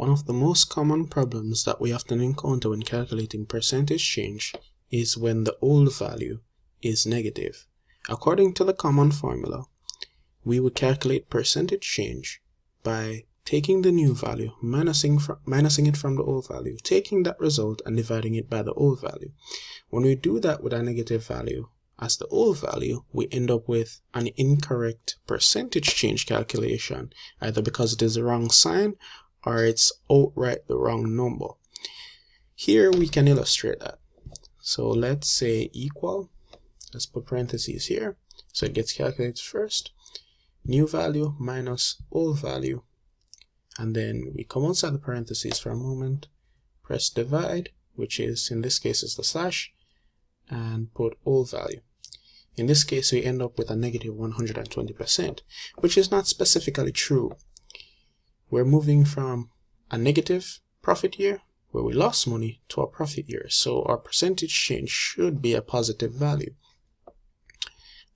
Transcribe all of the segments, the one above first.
One of the most common problems that we often encounter when calculating percentage change is when the old value is negative. According to the common formula, we would calculate percentage change by taking the new value, minusing it from the old value, taking that result and dividing it by the old value. When we do that with a negative value as the old value, we end up with an incorrect percentage change calculation, either because it is the wrong sign or it's outright the wrong number. Here we can illustrate that. So let's say equal, let's put parentheses here, so it gets calculated first, new value minus old value, and then we come outside the parentheses for a moment, press divide, which is, in this case, is the slash, and put old value. In this case, we end up with a negative 120%, which is not specifically true. We're moving from a negative profit year, where we lost money, to a profit year, so our percentage change should be a positive value.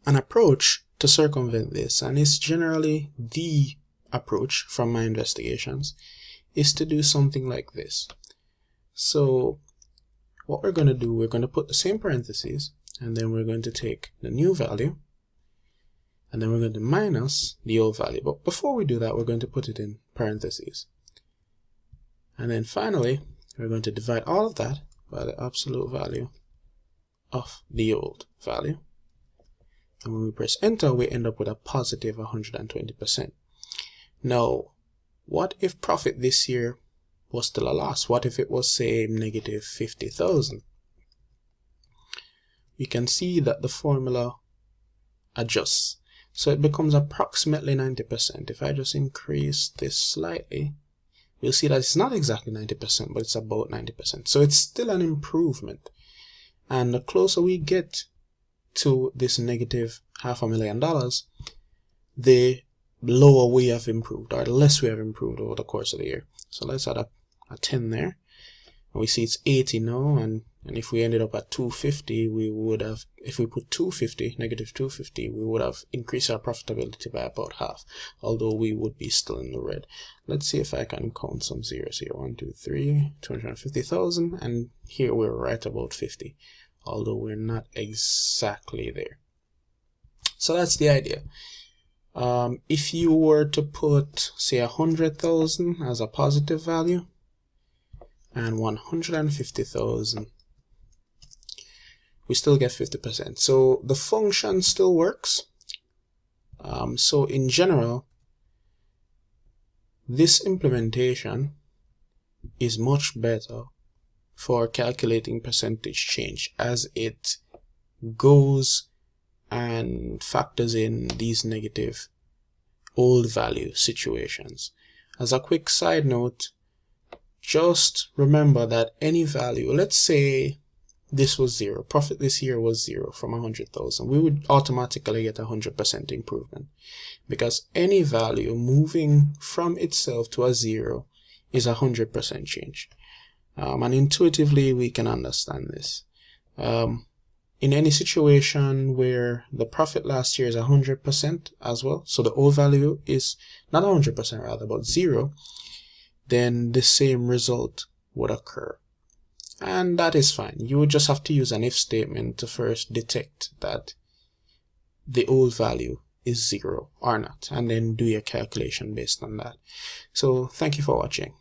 An approach to circumvent this, and it's generally the approach from my investigations, is to do something like this. So what we're going to do, we're going to put the same parentheses, and then we're going to take the new value, and then we're going to minus the old value. But before we do that, we're going to put it in parentheses. And then finally, we're going to divide all of that by the absolute value of the old value. And when we press enter, we end up with a positive 120%. Now, what if profit this year was still a loss? What if it was, say, negative 50,000? We can see that the formula adjusts. So it becomes approximately 90%. If I just increase this slightly, you'll see that it's not exactly 90%, but it's about 90%. So it's still an improvement. And the closer we get to this negative $500,000, the lower we have improved, or the less we have improved over the course of the year. So let's add a 10 there. And we see it's 80 now, and if we ended up at 250, we would have, if we put 250, negative 250, we would have increased our profitability by about half, although we would be still in the red. Let's see if I can count some zeros here. 1, 2, 3, 250,000, and here we're right about 50, although we're not exactly there. So that's the idea. If you were to put, say, 100,000 as a positive value and 150,000, we still get 50%. So the function still works. So in general, this implementation is much better for calculating percentage change, as it goes and factors in these negative old value situations. As a quick side note, just remember that any value, let's say this was 0, profit this year was 0 from 100,000, we would automatically get 100% improvement, because any value moving from itself to a 0 is 100% change. And intuitively we can understand this. In any situation where the profit last year is 100% as well, so the old value is not 100% rather, but 0, then the same result would occur. And that is fine. You would just have to use an if statement to first detect that the old value is 0 or not, and then do your calculation based on that. So thank you for watching.